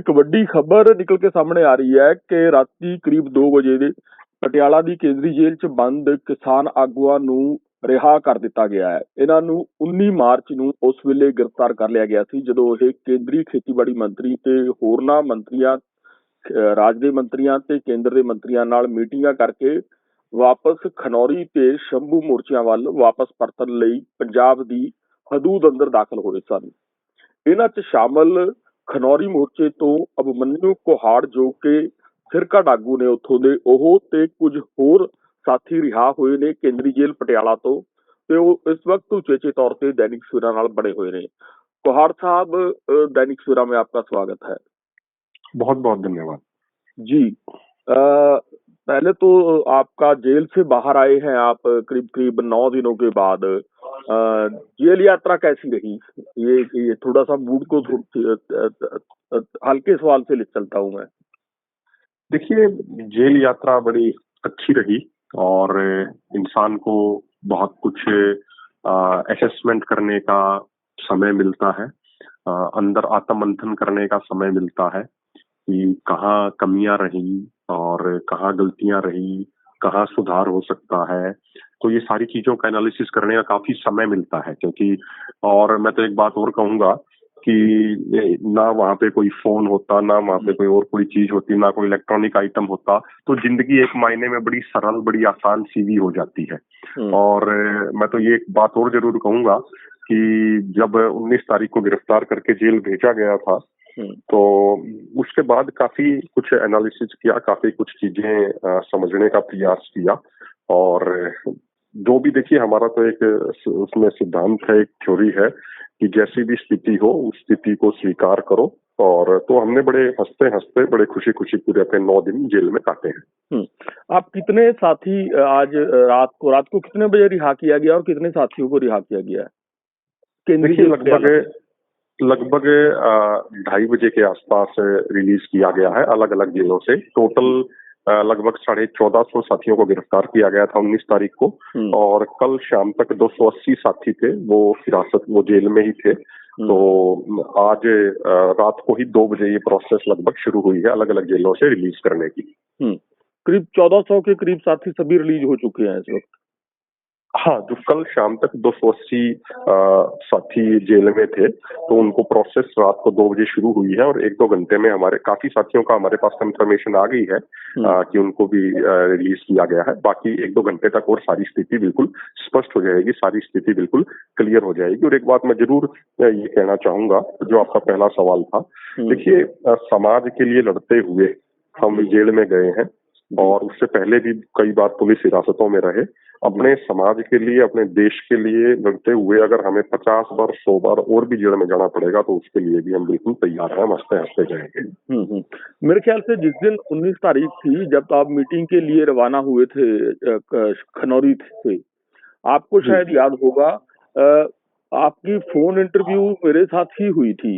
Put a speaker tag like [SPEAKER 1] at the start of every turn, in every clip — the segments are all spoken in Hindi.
[SPEAKER 1] ਇੱਕ ਵੱਡੀ ਖਬਰ ਨਿਕਲ ਕੇ ਸਾਹਮਣੇ ਆ ਰਹੀ ਹੈ ਕਿ ਰਾਤੀ ਕਰੀਬ 2 ਵਜੇ ਦੇ ਪਟਿਆਲਾ ਦੀ ਕੇਂਦਰੀ ਜੇਲ੍ਹ 'ਚ ਬੰਦ ਕਿਸਾਨ ਆਗੂਆਂ ਨੂੰ ਰਿਹਾ ਕਰ ਦਿੱਤਾ ਗਿਆ ਹੈ। ਇਹਨਾਂ ਨੂੰ 19 ਮਾਰਚ ਨੂੰ ਉਸ ਵੇਲੇ ਗ੍ਰਿਫਤਾਰ ਕਰ ਲਿਆ ਗਿਆ ਸੀ ਜਦੋਂ ਇਹ ਕੇਂਦਰੀ ਖੇਤੀਬਾੜੀ ਮੰਤਰੀ ਤੇ ਹੋਰਨਾਂ ਮੰਤਰੀਆਂ, ਰਾਜ ਦੇ ਮੰਤਰੀਆਂ ਤੇ ਕੇਂਦਰ ਦੇ ਮੰਤਰੀਆਂ ਨਾਲ ਮੀਟਿੰਗਾਂ ਕਰਕੇ ਵਾਪਸ ਖਨੌਰੀ ਤੇ ਸ਼ੰਭੂ ਮੋਰਚਿਆਂ ਵੱਲ ਵਾਪਸ ਪਰਤਣ ਲਈ ਪੰਜਾਬ ਦੀ ਹਦੂਦ ਅੰਦਰ ਦਾਖਲ ਹੋਏ ਸਨ। ਇਹਨਾਂ 'ਚ ਸ਼ਾਮਲ ਖਨੌਰੀ ਮੋਰਚੇ ਤੋਂ ਅਭਿਮਨਿਊ ਕੁਹਾੜ ਜੋ ਕਿ ਫਿਰਕਾ ਆਗੂ ਨੇ ਉੱਥੋਂ ਦੇ, ਉਹ ਤੇ ਕੁਝ ਹੋਰ ਸਾਥੀ ਰਿਹਾ ਹੋਏ ਨੇ ਕੇਂਦਰੀ ਜੇਲ੍ਹ ਪਟਿਆਲਾ ਤੋਂ, ਤੇ ਉਹ ਇਸ ਵਕਤ ਉਚੇਚੇ ਤੌਰ ਤੇ दैनिक सवेरा ਨਾਲ बने हुए ਨੇ। कुहाड़ साहब, दैनिक सवेरा में आपका स्वागत है।
[SPEAKER 2] बहुत बहुत धन्यवाद
[SPEAKER 1] जी। पहले तो आपका जेल से बाहर आए हैं आप करीब करीब 9 दिनों के बाद। जेल यात्रा कैसी रही? ये थोड़ा सा मूड को हल्के सवाल से ले चलता हूँ मैं।
[SPEAKER 2] देखिए, जेल यात्रा बड़ी अच्छी रही और इंसान को बहुत कुछ असेसमेंट करने का समय मिलता है, अंदर आत्ममंथन करने का समय मिलता है कि कहाँ कमियां रही और कहाँ गलतियां रही, कहाँ सुधार हो सकता है। तो ये सारी चीजों का एनालिसिस करने का काफी समय मिलता है, क्योंकि और मैं तो एक बात और कहूंगा कि ना वहाँ पे कोई फोन होता, ना वहाँ पे कोई और कोई चीज होती, ना कोई इलेक्ट्रॉनिक आइटम होता, तो जिंदगी एक मायने में बड़ी सरल, बड़ी आसान सीधी हो जाती है। और मैं तो ये एक बात और जरूर कहूंगा कि जब 19 तारीख को गिरफ्तार करके जेल भेजा गया था, तो उसके बाद काफी कुछ एनालिसिस किया, काफी कुछ चीजें समझने का प्रयास किया। और जो भी देखिए, हमारा तो एक उसमें सिद्धांत है, एक थ्योरी है कि जैसी भी स्थिति हो उस स्थिति को स्वीकार करो। और तो हमने बड़े हंसते हंसते, बड़े खुशी खुशी पूरे अपने 9 दिन जेल में काटे हैं।
[SPEAKER 1] आप कितने साथी आज रात को कितने बजे रिहा किया गया और कितने साथियों को रिहा किया गया?
[SPEAKER 2] देखिए, लगभग 2:30 बजे के आसपास रिलीज किया गया है अलग अलग जेलों से। टोटल लगभग 1450 साथियों को गिरफ्तार किया गया था 19 तारीख को, और कल शाम तक 280 साथी थे वो जेल में ही थे। तो आज रात को ही 2 बजे ये प्रोसेस लगभग शुरू हुई है अलग अलग जेलों से रिलीज करने की।
[SPEAKER 1] करीब 1400 के करीब साथी सभी रिलीज हो चुके हैं इस वक्त।
[SPEAKER 2] हाँ, जो कल शाम तक 280 साथी जेल में थे, तो उनको प्रोसेस रात को 2 बजे शुरू हुई है, और 1-2 घंटे में हमारे काफी साथियों का हमारे पास इंफॉर्मेशन आ गई है कि उनको भी रिलीज किया गया है। बाकी 1-2 घंटे तक और सारी स्थिति बिल्कुल स्पष्ट हो जाएगी, सारी स्थिति बिल्कुल क्लियर हो जाएगी। और एक बात मैं जरूर ये कहना चाहूंगा, जो आपका पहला सवाल था, देखिए, समाज के लिए लड़ते हुए हम जेल में गए हैं, और उससे पहले भी कई बार पुलिस हिरासतों में रहे। अपने समाज के लिए, अपने देश के लिए लड़ते हुए अगर हमें 50 बार 100 बार और भी जेल में जाना पड़ेगा, तो उसके लिए भी हम बिल्कुल तैयार हैं, हंसते हंसते जाएंगे।
[SPEAKER 1] मेरे ख्याल से जिस दिन 19 तारीख थी, जब आप मीटिंग के लिए रवाना हुए थे खनौरी से, आपको शायद याद होगा आपकी फोन इंटरव्यू मेरे साथ ही हुई थी,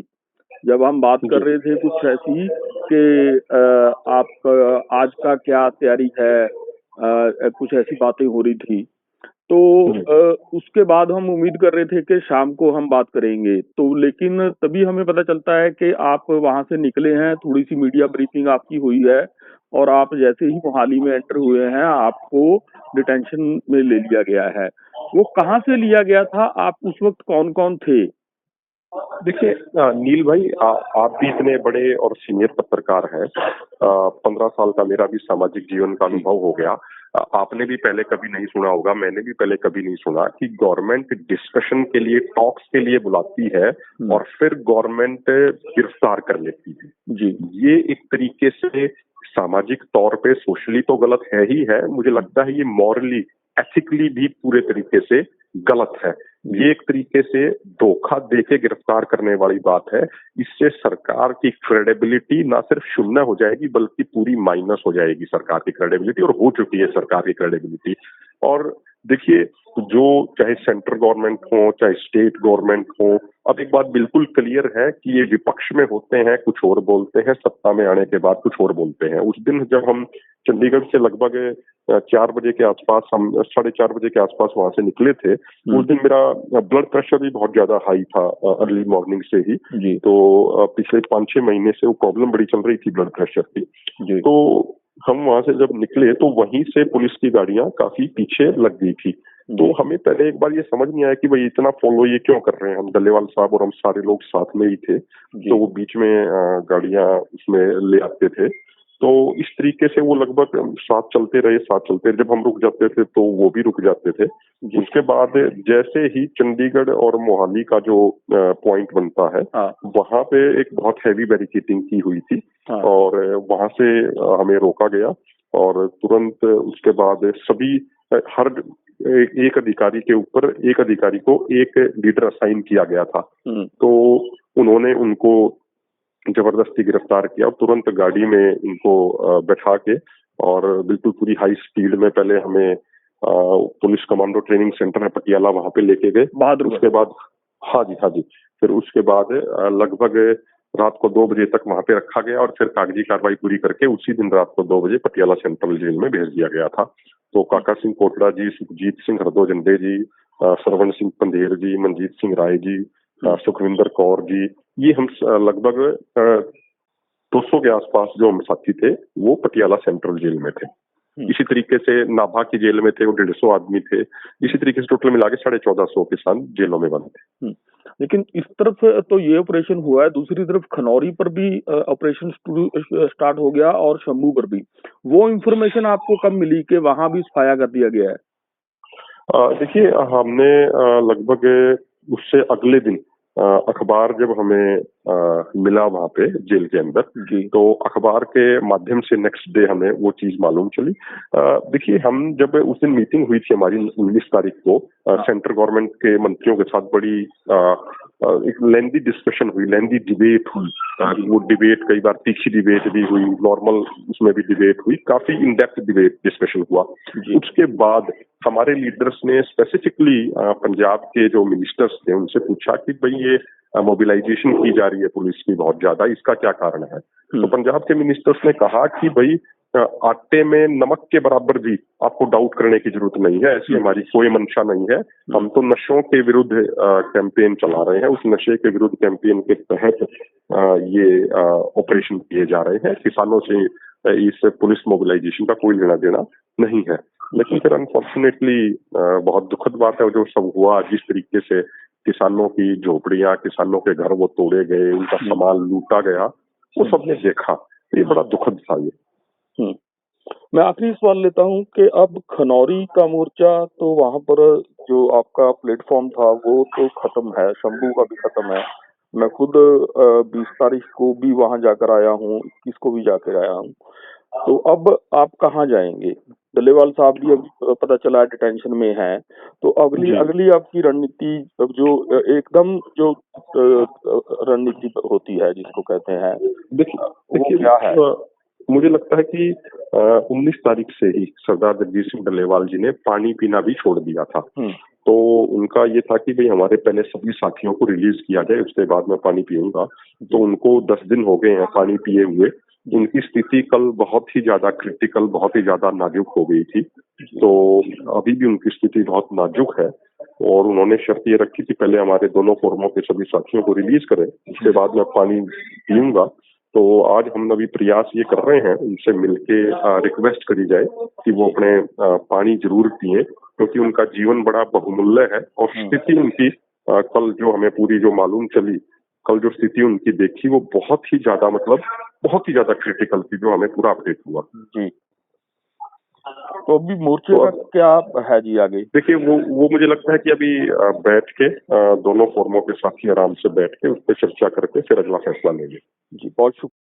[SPEAKER 1] जब हम बात कर रहे थे कुछ ऐसी कि आप आज का क्या तैयारी है, कुछ ऐसी बातें हो रही थी। तो उसके बाद हम उम्मीद कर रहे थे कि शाम को हम बात करेंगे, तो लेकिन तभी हमें पता चलता है कि आप वहां से निकले हैं, थोड़ी सी मीडिया ब्रीफिंग आपकी हुई है, और आप जैसे ही मोहाली में एंटर हुए हैं आपको डिटेंशन में ले लिया गया है। वो कहाँ से लिया गया था? आप उस वक्त कौन कौन थे?
[SPEAKER 2] देखिए नील भाई, आप भी इतने बड़े और सीनियर पत्रकार हैं, 15 साल का मेरा भी सामाजिक जीवन का अनुभव हो गया। आपने भी पहले कभी नहीं सुना होगा, मैंने भी पहले कभी नहीं सुना कि गवर्नमेंट डिस्कशन के लिए, टॉक्स के लिए बुलाती है और फिर गवर्नमेंट गिरफ्तार कर लेती है। जी, ये एक तरीके से सामाजिक तौर पे सोशली तो गलत है ही है, मुझे लगता है ये मॉरली, एथिकली भी पूरे तरीके से गलत है। ये एक तरीके से धोखा देके गिरफ्तार करने वाली बात है। इससे सरकार की क्रेडिबिलिटी ना सिर्फ शून्य हो जाएगी, बल्कि पूरी माइनस हो जाएगी सरकार की क्रेडिबिलिटी, और हो चुकी है सरकार की क्रेडिबिलिटी। और देखिए, जो चाहे सेंट्रल गवर्नमेंट हो, चाहे स्टेट गवर्नमेंट हो, अब एक बात बिल्कुल क्लियर है कि ये विपक्ष में होते हैं कुछ और बोलते हैं, सत्ता में आने के बाद कुछ और बोलते हैं। उस दिन जब हम चंडीगढ़ से लगभग 4 बजे के आसपास, हम 4:30 बजे के आसपास वहां से निकले थे। उस दिन मेरा ब्लड प्रेशर भी बहुत ज्यादा हाई था, अर्ली मॉर्निंग से ही
[SPEAKER 1] जी
[SPEAKER 2] तो पिछले 5-6 महीने से वो प्रॉब्लम बड़ी चल रही थी ब्लड प्रेशर की।
[SPEAKER 1] जी
[SPEAKER 2] तो हम वहां से जब निकले तो वहीं से पुलिस की गाड़ियां काफी पीछे लग गई थी। तो हमें पहले एक बार ये समझ नहीं आया कि भाई इतना फॉलो ये क्यों कर रहे हैं। हम डल्लेवाल साहब और हम सारे लोग साथ में ही थे, तो वो बीच में गाड़ियां उसमें ले आते थे। तो इस तरीके से वो लगभग साथ चलते रहे, साथ चलते रहे। जब हम रुक जाते थे तो वो भी रुक जाते थे। उसके बाद जैसे ही चंडीगढ़ और मोहाली का जो पॉइंट बनता है, वहां पे एक बहुत हैवी बैरिकेडिंग की हुई थी और वहां से हमें रोका गया और तुरंत उसके बाद सभी हर एक अधिकारी के ऊपर एक अधिकारी को एक लीडर असाइन किया गया था। तो उन्होंने उनको जबरदस्ती गिरफ्तार किया और तुरंत गाड़ी में उनको बैठा के और बिल्कुल पूरी हाई स्पीड में पहले हमें पुलिस कमांडो ट्रेनिंग सेंटर है पटियाला, वहां पे लेके गए। उसके बाद हाँ जी, फिर उसके बाद लगभग रात को 2 बजे तक वहां पे रखा गया और फिर कागजी कार्रवाई पूरी करके उसी दिन रात को 2 बजे पटियाला सेंट्रल जेल में भेज दिया गया था। तो काका सिंह कोटड़ा जी, सुखजीत सिंह हरदो झंडे जी, सरवण सिंह पंधेर जी, मनजीत सिंह राय जी, सुखविंदर कौर जी, ये हम लगभग 200 के आसपास जो हम साथी थे वो पटियाला सेंट्रल जेल में थे। इसी तरीके से नाभा की जेल में थे, वो 150 आदमी थे। इसी तरीके से टोटल मिला के 1450 किसान जेलों में बंद थे।
[SPEAKER 1] लेकिन इस तरफ तो ये ऑपरेशन हुआ है, दूसरी तरफ खनौरी पर भी ऑपरेशन स्टार्ट हो गया और शंभू पर भी। वो इन्फॉर्मेशन आपको कब मिली कि वहां भी फाया कर दिया गया है?
[SPEAKER 2] देखिए, हमने लगभग उससे अगले दिन अखबार जब हमें मिला वहां पे जेल के अंदर, तो अखबार के माध्यम से नेक्स्ट डे हमें वो चीज मालूम चली। देखिए, हम जब उस दिन मीटिंग हुई थी हमारी 19 तारीख को सेंट्रल गवर्नमेंट के मंत्रियों के साथ, बड़ी एक लेंदी डिस्कशन हुई, लेंदी डिबेट हुई। वो डिबेट कई बार तीखी डिबेट भी हुई, नॉर्मल उसमें भी डिबेट हुई, काफी इन डेप्थ डिबेट डिस्कशन हुआ। उसके बाद हमारे लीडर्स ने स्पेसिफिकली पंजाब के जो मिनिस्टर्स थे उनसे पूछा कि भाई ये मोबिलाइजेशन की जा रही है पुलिस की बहुत ज्यादा, इसका क्या कारण है? तो पंजाब के मिनिस्टर्स ने कहा कि भाई आटे में नमक के बराबर भी आपको डाउट करने की जरूरत नहीं है, ऐसी हमारी कोई मंशा नहीं है। हम तो नशों के विरुद्ध कैंपेन चला रहे हैं, उस नशे के विरुद्ध कैंपेन के तहत ये ऑपरेशन किए जा रहे हैं। किसानों से इस पुलिस मोबिलाइजेशन का कोई लेना देना नहीं है। लेकिन फिर अनफॉर्चुनेटली बहुत दुखद बात है जो सब हुआ, जिस तरीके से किसानों की झोपड़ियां, किसानों के घर वो तोड़े गए, उनका सामान लूटा गया, वो सबने देखा। ये बड़ा दुखद था ये।
[SPEAKER 1] मैं आखिरी सवाल लेता हूं कि अब खनौरी का मोर्चा तो वहां पर जो आपका प्लेटफॉर्म था वो तो खत्म है, शंभू का भी खत्म है। मैं खुद 20 तारीख को भी वहां जाकर आया हूं, 21 को भी जाकर आया हूं। तो अब आप कहाँ जाएंगे? डल्लेवाल साहब भी अब पता चला डिटेंशन में है, तो अगली आपकी रणनीति जो एकदम जो रणनीति होती है जिसको कहते हैं,
[SPEAKER 2] देखिए
[SPEAKER 1] क्या है?
[SPEAKER 2] मुझे लगता है कि 19 तारीख से ही सरदार जगजीत सिंह डल्लेवाल जी ने पानी पीना भी छोड़ दिया था। तो उनका ये था कि भाई हमारे पहले सभी साथियों को रिलीज किया जाए, उसके बाद मैं पानी पीऊंगा। तो उनको 10 दिन हो गए हैं पानी पिए हुए। उनकी स्थिति कल बहुत ही ज्यादा क्रिटिकल, बहुत ही ज्यादा नाजुक हो गई थी। तो अभी भी उनकी स्थिति बहुत नाजुक है और उन्होंने शर्त ये रखी थी पहले हमारे दोनों फोरमों के सभी साथियों को रिलीज करें, उसके बाद मैं पानी पीऊंगा। तो आज हम अभी प्रयास ये कर रहे हैं, उनसे मिलके रिक्वेस्ट करी जाए कि वो अपने पानी जरूर पिए, क्योंकि उनका जीवन बड़ा बहुमूल्य है और स्थिति उनकी कल जो हमें पूरी जो मालूम चली, कल जो स्थिति उनकी देखी, वो बहुत ही ज्यादा क्रिटिकल थी, जो हमें पूरा अपडेट हुआ।
[SPEAKER 1] जी, तो अभी मोर्चे का क्या है जी आगे?
[SPEAKER 2] देखिए, वो मुझे लगता है कि अभी बैठ के दोनों फोरमों के साथी आराम से बैठ के उस पर चर्चा करके फिर अगला फैसला लेंगे।
[SPEAKER 1] जी, बहुत शुक्रिया।